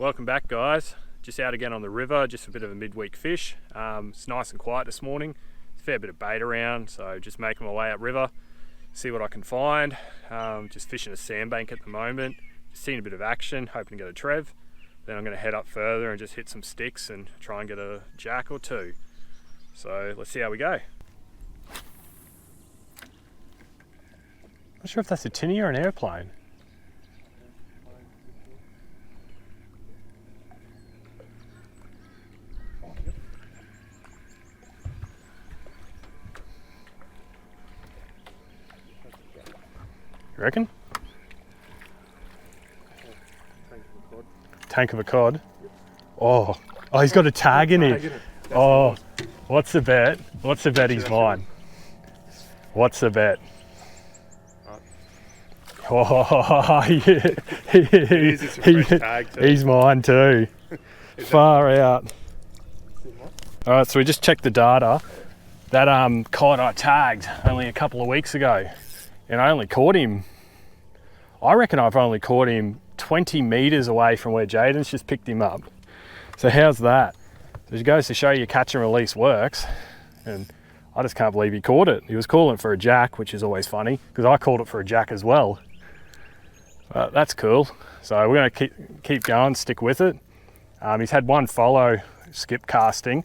Welcome back, guys. Just out again on the river, just a bit of a midweek fish. It's nice and quiet this morning. A fair bit of bait around, so just making my way upriver, see what I can find. Just fishing a sandbank at the moment, just seeing a bit of action, hoping to get a trev. Then I'm going to head up further and just hit some sticks and try and get a jack or two. So let's see how we go. Not sure if that's a tinny or an airplane. You reckon? Tank of a cod. Oh, he's got a tag in it. Oh, what's the bet? What's the bet? He's mine. What's the bet? Oh, yeah. He's mine too. Far out. All right, so we just checked the data. That cod I tagged only a couple of weeks ago, and I only caught him. I reckon I've only caught him 20 meters away from where Jaden's just picked him up. So how's that? So it goes to show you catch and release works, and I just can't believe he caught it. He was calling for a jack, which is always funny because I called it for a jack as well. But that's cool. So we're going to keep going, stick with it. He's had one follow skip casting,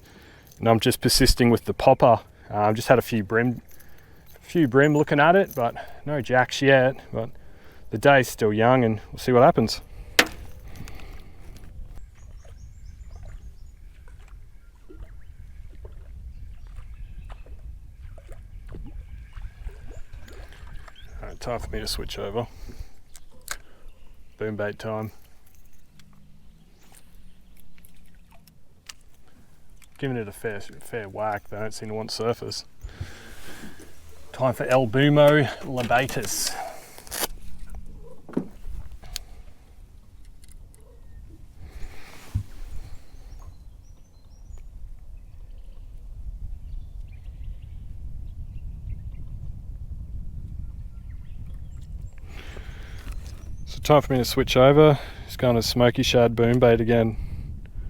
and I'm just persisting with the popper. Just had a few brim looking at it, but no jacks yet. But the day's still young, and we'll see what happens. All right, time for me to switch over. Boom bait time. Giving it a fair whack. They don't seem to want surface. Time for El Bumo Labatus. So time for me to switch over. Just going to smoky shad boom bait again.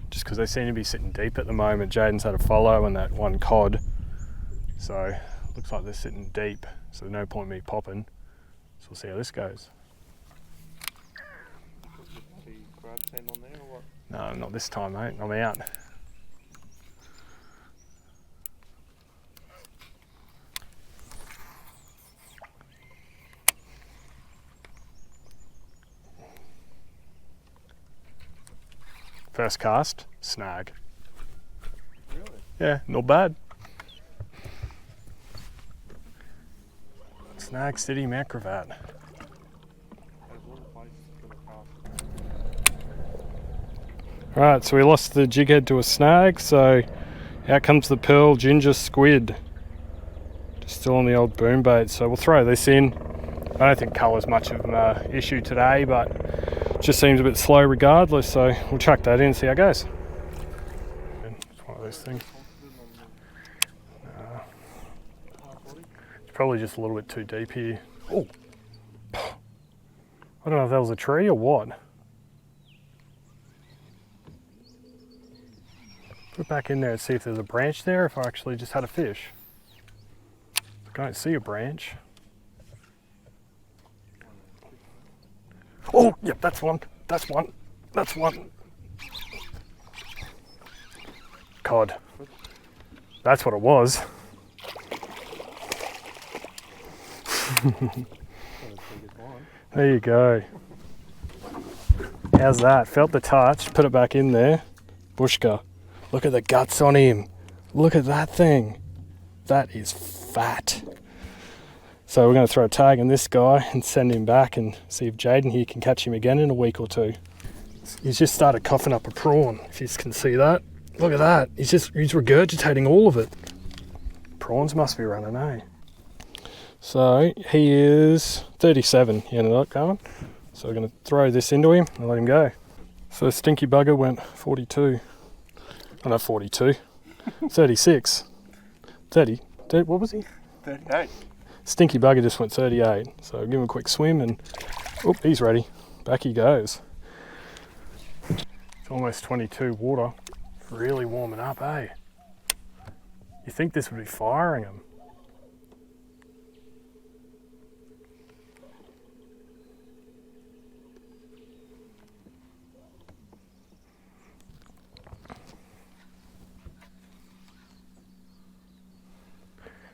Just because they seem to be sitting deep at the moment. Jaden's had a follow and that one cod. So looks like they're sitting deep. So no point me popping. So we'll see how this goes. No, not this time, mate. I'm out. First cast, snag. Really? Yeah, not bad. Snag City Macrovat. Right, so we lost the jig head to a snag, so out comes the pearl ginger squid. Just still on the old boom bait, so we'll throw this in. I don't think colour's much of an issue today, but it just seems a bit slow regardless, so we'll chuck that in and see how it goes. It's one of those things. It's probably just a little bit too deep here. Oh, I don't know if that was a tree or what. Put it back in there and see if there's a branch there, if I actually just had a fish. I don't see a branch. Oh, yep, that's one. That's one. That's one. Cod. That's what it was. There you go. How's that? Felt the touch. Put it back in there. Bushka. Look at the guts on him. Look at that thing. That is fat. So we're going to throw a tag in this guy and send him back and see if Jaden here can catch him again in a week or two. He's just started coughing up a prawn, if you can see that. Look at that. He's regurgitating all of it. Prawns must be running, eh? So he is 37. He ended up going. So we're going to throw this into him and let him go. So Stinky Bugger went 42. Oh, not 42. 36. 30. What was he? 38. Stinky Bugger just went 38. So give him a quick swim and, oh, he's ready. Back he goes. It's almost 22 water. Really warming up, eh? You think this would be firing them?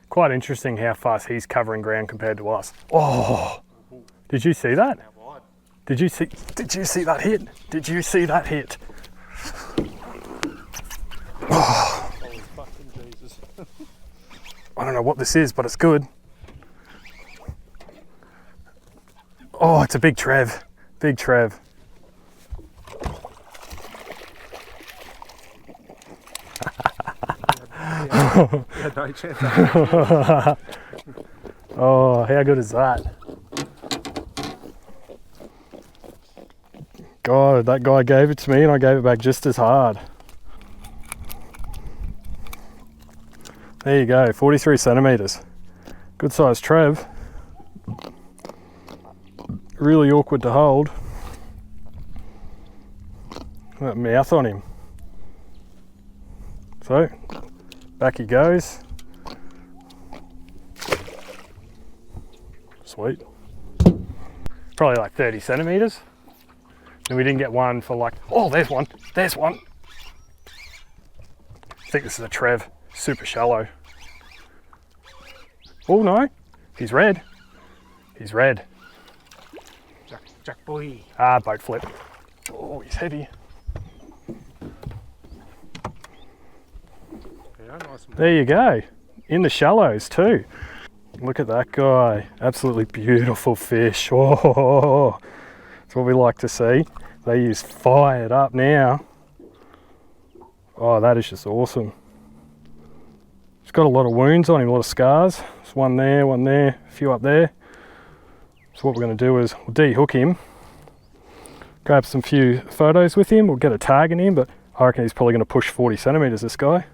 Quite interesting how fast he's covering ground compared to us. Oh, did you see that? Did you see that hit? Did you see that hit? Oh. Holy fucking Jesus. I don't know what this is, but it's good. Oh, it's a big Trev. Big Trev. Yeah, no chance. Oh, how good is that? God, that guy gave it to me and I gave it back just as hard. There you go, 43 centimetres. Good sized Trev. Really awkward to hold. That mouth on him. So, back he goes. Sweet. Probably like 30 centimetres. And we didn't get one for like, oh, there's one, there's one. I think this is a Trev, super shallow. Oh no, he's red. He's red. Jack boy. Ah, boat flip. Oh, he's heavy. Yeah, nice. There you go, in the shallows too. Look at that guy, absolutely beautiful fish. Oh, that's what we like to see. They is fired up now. Oh, that is just awesome. He's got a lot of wounds on him, a lot of scars. There's one there, a few up there. So what we're going to do is we'll de-hook him, grab some few photos with him, we'll get a tag in him, but I reckon he's probably going to push 40 centimetres, this guy.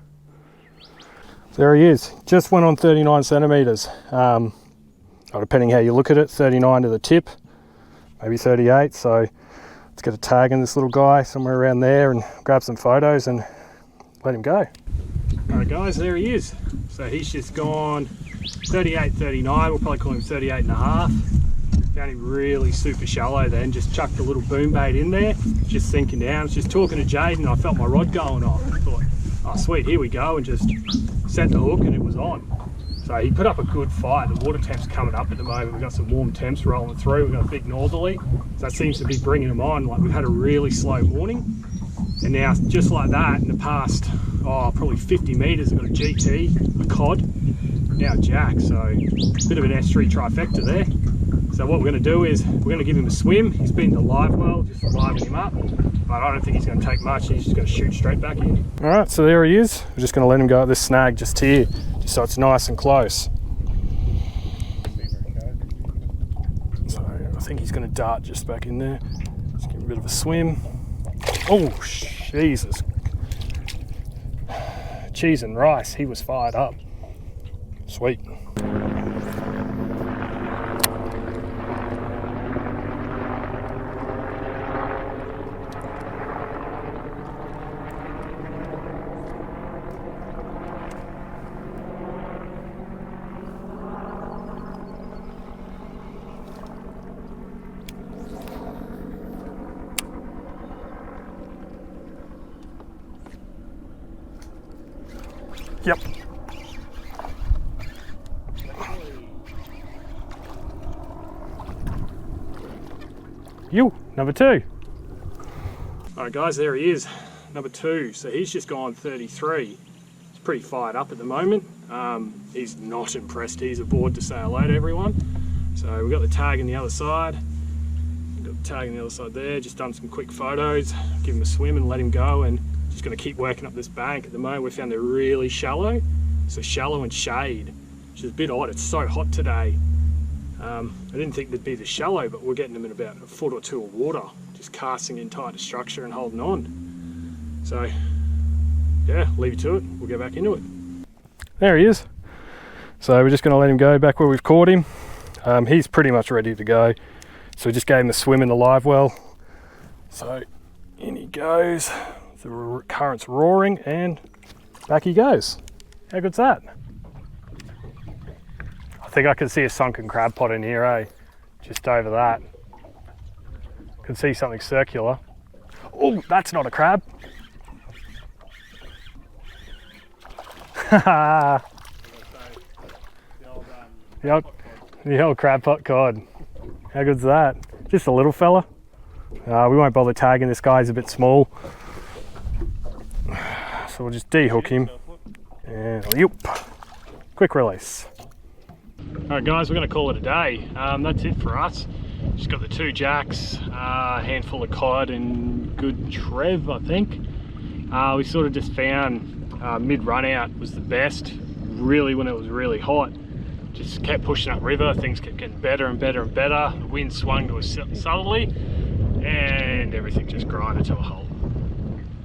There he is, just went on 39 centimetres. Depending how you look at it, 39 to the tip, maybe 38, so let's get a tag in this little guy somewhere around there and grab some photos and let him go. Alright guys, there he is. So he's just gone 38, 39, we'll probably call him 38 and a half. Found him really super shallow then, just chucked a little boom bait in there, just sinking down. I was just talking to Jaden, I felt my rod going off. I thought, oh sweet, here we go, and just set the hook and it was on. So he put up a good fight. The water temp's coming up at the moment. We've got some warm temps rolling through. We've got a big northerly. So that seems to be bringing them on. Like we've had a really slow morning. And now, just like that, in the past, probably 50 metres, I've got a GT, a cod, now a jack. So a bit of an S3 trifecta there. So what we're going to do is we're going to give him a swim. He's been to live well, just liven him up. But I don't think he's going to take much. He's just going to shoot straight back in. All right, so there he is. We're just going to let him go at this snag just here, just so it's nice and close. So I think he's going to dart just back in there. Let's give him a bit of a swim. Oh, Jesus. Cheese and rice, he was fired up. Sweet. Yep. You, number two. All right guys, there he is, number two. So he's just gone 33. He's pretty fired up at the moment. He's not impressed. He's aboard to say hello to everyone. So we've got the tag on the other side. We've got the tag on the other side there. Just done some quick photos, give him a swim and let him go, and just going to keep working up this bank. At the moment we found they're really shallow, so shallow and shade, which is a bit odd. It's so hot today. I didn't think they'd be this shallow, but we're getting them in about a foot or two of water, just casting in tight to structure and holding on. So yeah, leave it to it, we'll get back into it. There he is. So we're just going to let him go back where we've caught him. He's pretty much ready to go, so we just gave him a swim in the live well. So In he goes. The current's roaring and back he goes. How good's that? I think I can see a sunken crab pot in here, eh? Just over that. Can see something circular. Oh, that's not a crab. The old crab pot cod. How good's that? Just a little fella. We won't bother tagging this guy, he's a bit small. So we'll just de-hook him. And yep, quick release. Alright guys, we're going to call it a day. That's it for us. Just got the 2 jacks, a handful of cod and good trev, I think. We sort of just found mid-run out was the best, really when it was really hot. Just kept pushing up river, things kept getting better and better and better. The wind swung to us southerly and everything just grinded to a halt.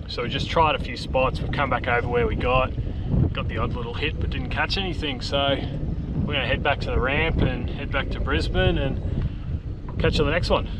So we just tried a few spots, we've come back over where we got the odd little hit but didn't catch anything. So we're going to head back to the ramp and head back to Brisbane and catch you on the next one.